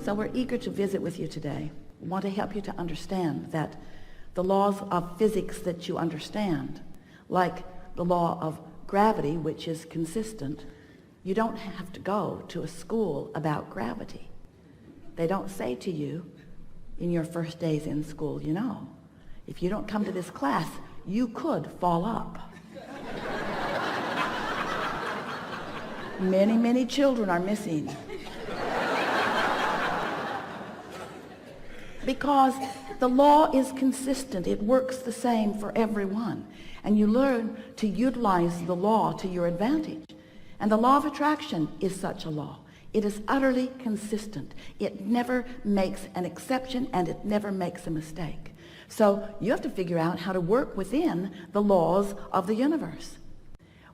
So we're eager to visit with you today. We want to help you to understand that the laws of physics that you understand, like the law of gravity, which is consistent, you don't have to go to a school about gravity. They don't say to you in your first days in school, you know, if you don't come to this class, you could fall up. Many, many children are missing. Because the law is consistent. It works the same for everyone. And you learn to utilize the law to your advantage. And the law of attraction is such a law. It is utterly consistent. It never makes an exception, and it never makes a mistake. So you have to figure out how to work within the laws of the universe.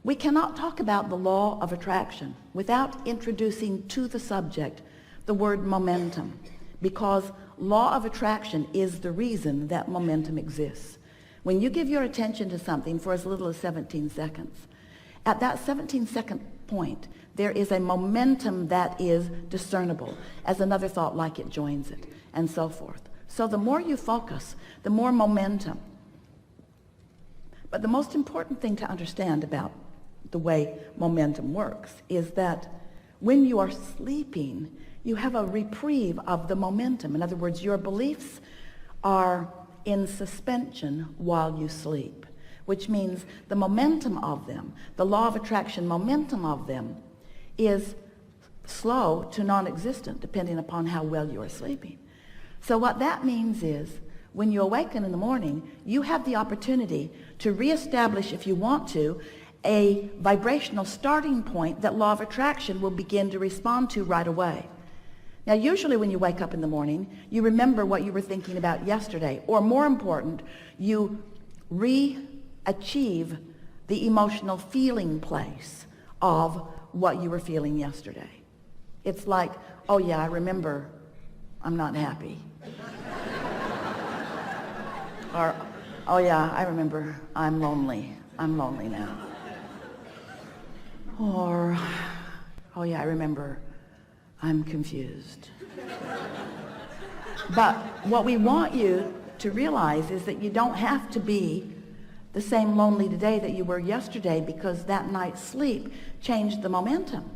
We cannot talk about the law of attraction without introducing to the subject the word momentum, because law of attraction is the reason that momentum exists. When you give your attention to something for as little as 17 seconds, at that 17-second point, there is a momentum that is discernible as another thought like it joins it, and so forth. So the more you focus, the more momentum. But the most important thing to understand about the way momentum works is that when you are sleeping, you have a reprieve of the momentum. In other words, your beliefs are in suspension while you sleep, which means the momentum of them, the law of attraction momentum of them, is slow to non-existent depending upon how well you are sleeping. So what that means is when you awaken in the morning, you have the opportunity to reestablish, if you want to, a vibrational starting point that law of attraction will begin to respond to right away. Now, usually when you wake up in the morning, you remember what you were thinking about yesterday, or more important, you re-achieve the emotional feeling place of what you were feeling yesterday. It's like, oh yeah, I remember I'm not happy. Or, oh yeah, I remember I'm lonely. I'm lonely now. Or, oh yeah, I remember I'm confused. But what we want you to realize is that you don't have to be the same lonely today that you were yesterday, because that night's sleep changed the momentum.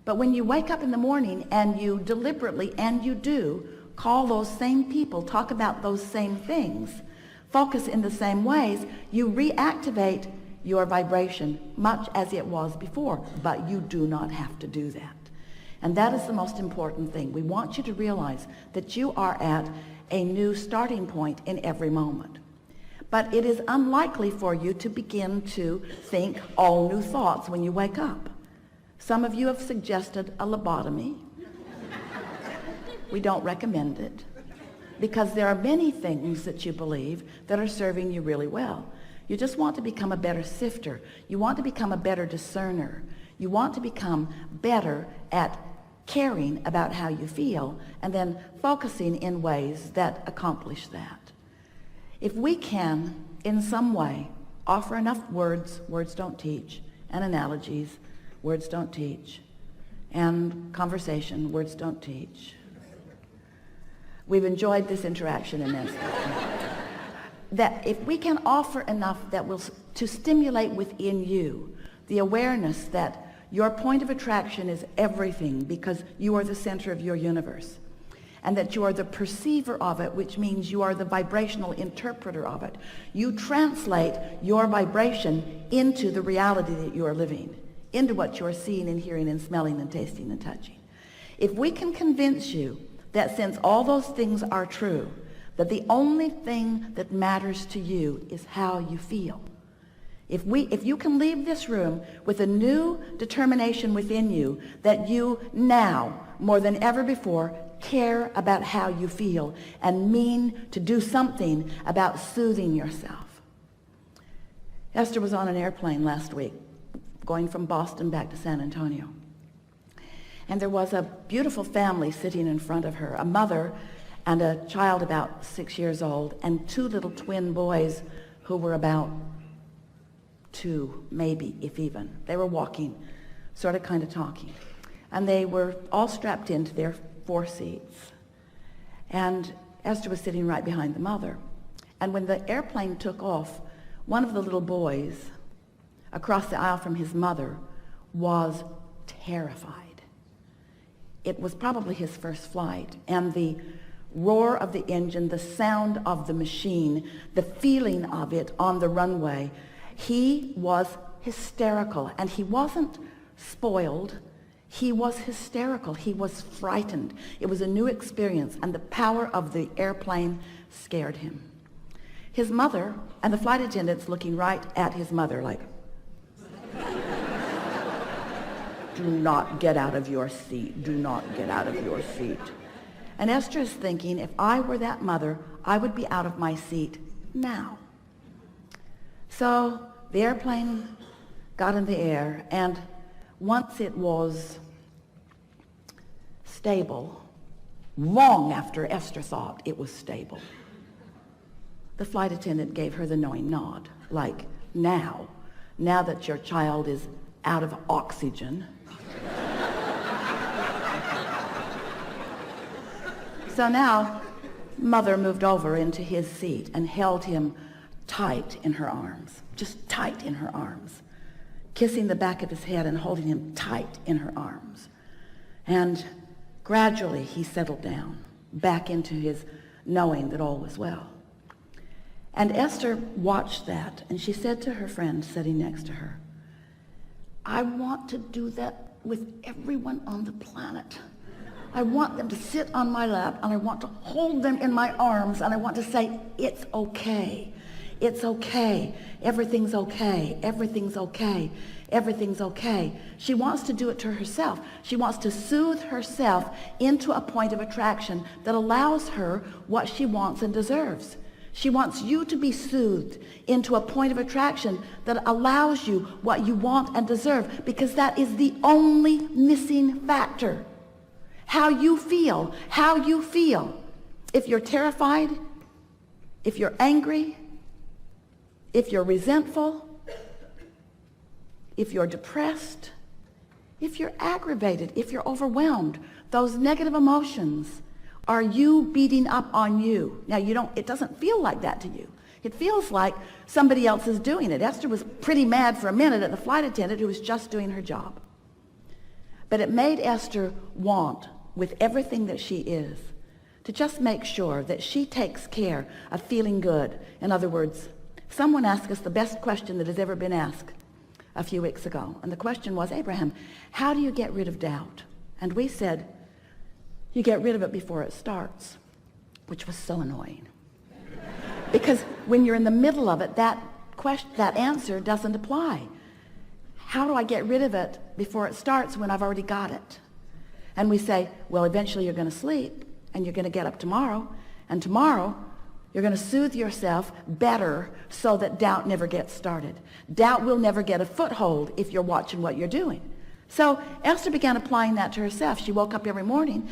But when you wake up in the morning and you deliberately, and you do, call those same people, talk about those same things, focus in the same ways, you reactivate your vibration much as it was before, but you do not have to do that. And that is the most important thing. We want you to realize that you are at a new starting point in every moment. But it is unlikely for you to begin to think all new thoughts when you wake up. Some of you have suggested a lobotomy. We don't recommend it, because there are many things that you believe that are serving you really well. You just want to become a better sifter. You want to become a better discerner. You want to become better at caring about how you feel and then focusing in ways that accomplish that. If we can, in some way, offer enough words don't teach, and analogies, words don't teach, and conversation, words don't teach. We've enjoyed this interaction immensely. That if we can offer enough that will to stimulate within you the awareness that your point of attraction is everything, because you are the center of your universe, and that you are the perceiver of it, which means you are the vibrational interpreter of it. You translate your vibration into the reality that you are living, into what you are seeing and hearing and smelling and tasting and touching. If we can convince you that since all those things are true, that the only thing that matters to you is how you feel. If you can leave this room with a new determination within you that you now, more than ever before, care about how you feel and mean to do something about soothing yourself. Esther was on an airplane last week, going from Boston back to San Antonio. And there was a beautiful family sitting in front of her, a mother and a child about 6 years old, and two little twin boys who were about 2, maybe, if even. They were walking, sort of kind of talking. And they were all strapped into their 4 seats. And Esther was sitting right behind the mother. And when the airplane took off, one of the little boys across the aisle from his mother was terrified. It was probably his first flight, and the roar of the engine, the sound of the machine, the feeling of it on the runway, he was hysterical. And he wasn't spoiled. He was hysterical. He was frightened. It was a new experience, and the power of the airplane scared him. His mother and the flight attendants looking right at his mother like, do not get out of your seat. Do not get out of your seat. And Esther is thinking, if I were that mother, I would be out of my seat now. So the airplane got in the air, and once it was stable, long after Esther thought it was stable, the flight attendant gave her the knowing nod, like, now that your child is out of oxygen. So now, mother moved over into his seat and held him tight in her arms, just tight in her arms, kissing the back of his head and holding him tight in her arms. And gradually he settled down back into his knowing that all was well. And Esther watched that, and she said to her friend sitting next to her, I want to do that with everyone on the planet. I want them to sit on my lap, and I want to hold them in my arms, and I want to say, it's okay. It's okay. Everything's okay. Everything's okay. Everything's okay. She wants to do it to herself. She wants to soothe herself into a point of attraction that allows her what she wants and deserves. She wants you to be soothed into a point of attraction that allows you what you want and deserve, because that is the only missing factor. How you feel, how you feel. If you're terrified, if you're angry, if you're resentful, if you're depressed, if you're aggravated, if you're overwhelmed, those negative emotions are you beating up on you. Now, it doesn't feel like that to you. It feels like somebody else is doing it. Esther was pretty mad for a minute at the flight attendant who was just doing her job. But it made Esther want, with everything that she is, to just make sure that she takes care of feeling good. In other words, someone asked us the best question that has ever been asked a few weeks ago. And the question was, Abraham, how do you get rid of doubt? And we said, you get rid of it before it starts, which was so annoying. Because when you're in the middle of it, that answer doesn't apply. How do I get rid of it before it starts when I've already got it? And we say, well, eventually you're going to sleep, and you're going to get up tomorrow, and tomorrow you're going to soothe yourself better so that doubt never gets started. Doubt will never get a foothold if you're watching what you're doing. So Esther began applying that to herself. She woke up every morning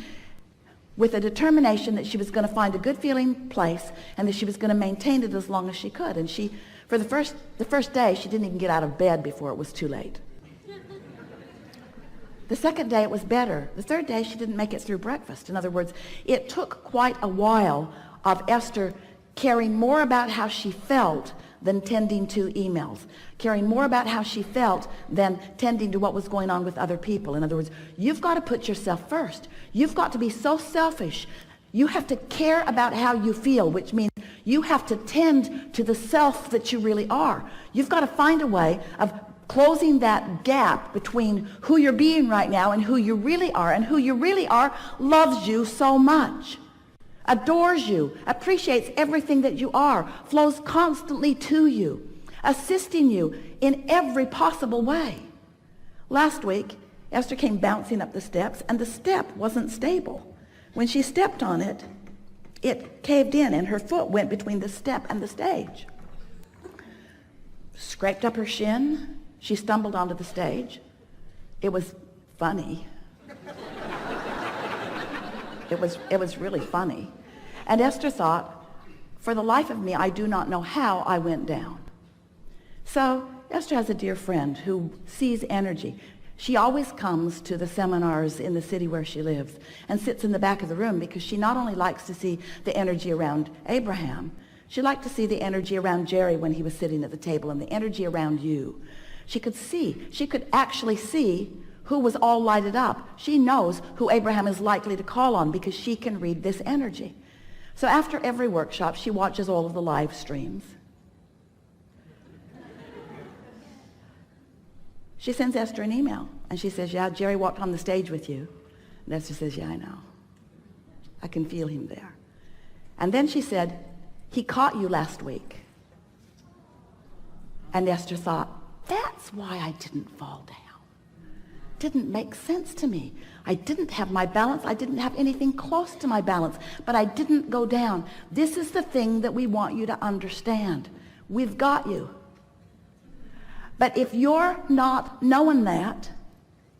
with a determination that she was going to find a good feeling place and that she was going to maintain it as long as she could. And she, for the first day, she didn't even get out of bed before it was too late. The second day it was better. The third day she didn't make it through breakfast. In other words, it took quite a while of Esther caring more about how she felt than tending to emails, caring more about how she felt than tending to what was going on with other people. In other words, you've got to put yourself first. You've got to be so selfish. You have to care about how you feel, which means you have to tend to the self that you really are. You've got to find a way of closing that gap between who you're being right now and who you really are. And who you really are loves you so much, adores you, appreciates everything that you are, flows constantly to you, assisting you in every possible way. Last week, Esther came bouncing up the steps, and the step wasn't stable. When she stepped on it, it caved in, and her foot went between the step and the stage. Scraped up her shin. She stumbled onto the stage. It was funny. It was really funny. And Esther thought, for the life of me, I do not know how I went down. So Esther has a dear friend who sees energy. She always comes to the seminars in the city where she lives and sits in the back of the room because she not only likes to see the energy around Abraham, she liked to see the energy around Jerry when he was sitting at the table and the energy around you. She could actually see who was all lighted up. She knows who Abraham is likely to call on because she can read this energy. So after every workshop, she watches all of the live streams. She sends Esther an email, and she says, yeah, Jerry walked on the stage with you. And Esther says, yeah, I know. I can feel him there. And then she said, he caught you last week. And Esther thought, that's why I didn't fall down. Didn't make sense to me. I didn't have my balance. I didn't have anything close to my balance, but I didn't go down. This is the thing that we want you to understand. We've got you. But if you're not knowing that,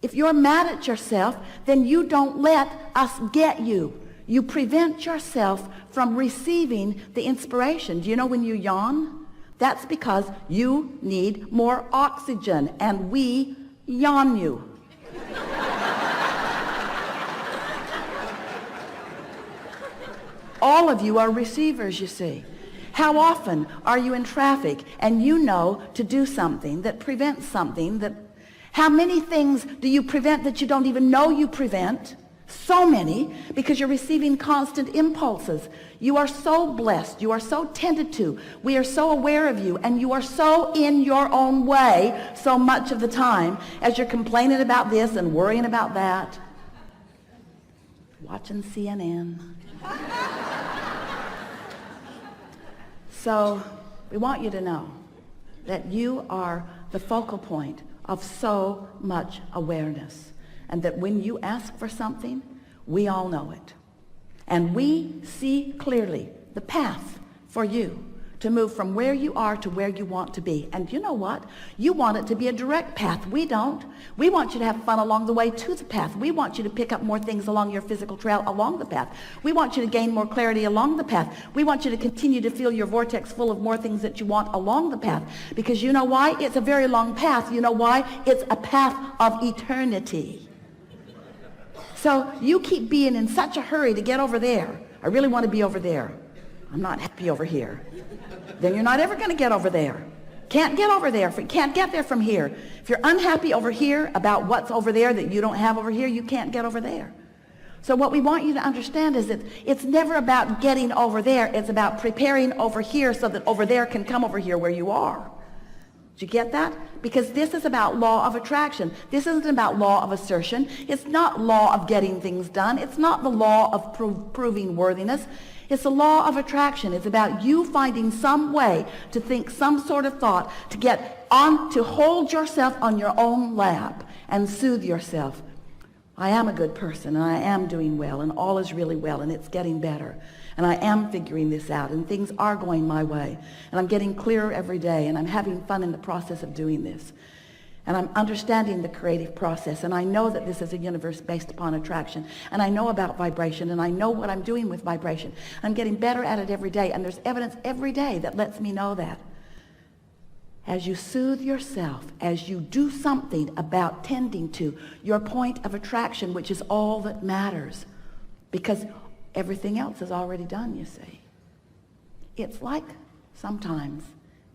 if you're mad at yourself, then you don't let us get you. You prevent yourself from receiving the inspiration. Do you know when you yawn? That's because you need more oxygen, and we yawn you. All of you are receivers, you see. How often are you in traffic and you know to do something that prevents something that... How many things do you prevent that you don't even know you prevent? So many, because you're receiving constant impulses. You are so blessed. You are so tended to. We are so aware of you, and you are so in your own way so much of the time as you're complaining about this and worrying about that. Watching CNN. So we want you to know that you are the focal point of so much awareness, and that when you ask for something, we all know it. And we see clearly the path for you to move from where you are to where you want to be. And you know what? You want it to be a direct path. We don't. We want you to have fun along the way to the path. We want you to pick up more things along your physical trail along the path. We want you to gain more clarity along the path. We want you to continue to feel your vortex full of more things that you want along the path. Because you know why? It's a very long path. You know why? It's a path of eternity. So you keep being in such a hurry to get over there. I really want to be over there. I'm not happy over here. Then you're not ever going to get over there. Can't get over there. Can't get there from here. If you're unhappy over here about what's over there that you don't have over here, you can't get over there. So what we want you to understand is that it's never about getting over there. It's about preparing over here so that over there can come over here where you are. Did you get that? Because this is about law of attraction. This isn't about law of assertion. It's not law of getting things done. It's not the law of proving worthiness. It's the law of attraction. It's about you finding some way to think some sort of thought, to get on, to hold yourself on your own lap and soothe yourself. I am a good person, and I am doing well, and all is really well, and it's getting better. And I am figuring this out, and things are going my way. And I'm getting clearer every day, and I'm having fun in the process of doing this. And I'm understanding the creative process, and I know that this is a universe based upon attraction, and I know about vibration, and I know what I'm doing with vibration. I'm getting better at it every day, and there's evidence every day that lets me know that. As you soothe yourself, as you do something about tending to your point of attraction, which is all that matters, because everything else is already done, you see. It's like sometimes,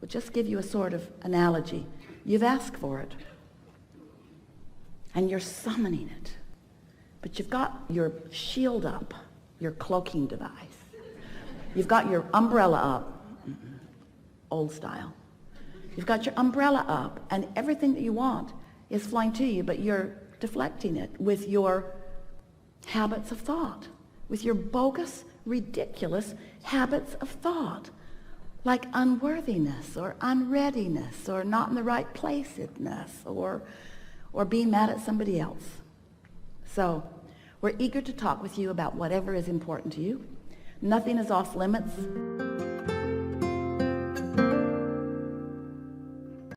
we'll just give you a sort of analogy. You've asked for it, and you're summoning it, but you've got your shield up, your cloaking device. You've got your umbrella up, old style. You've got your umbrella up, and everything that you want is flying to you, but you're deflecting it with your habits of thought, with your bogus, ridiculous habits of thought, like unworthiness or unreadiness or not in the right placeness or being mad at somebody else. So we're eager to talk with you about whatever is important to you. Nothing is off limits.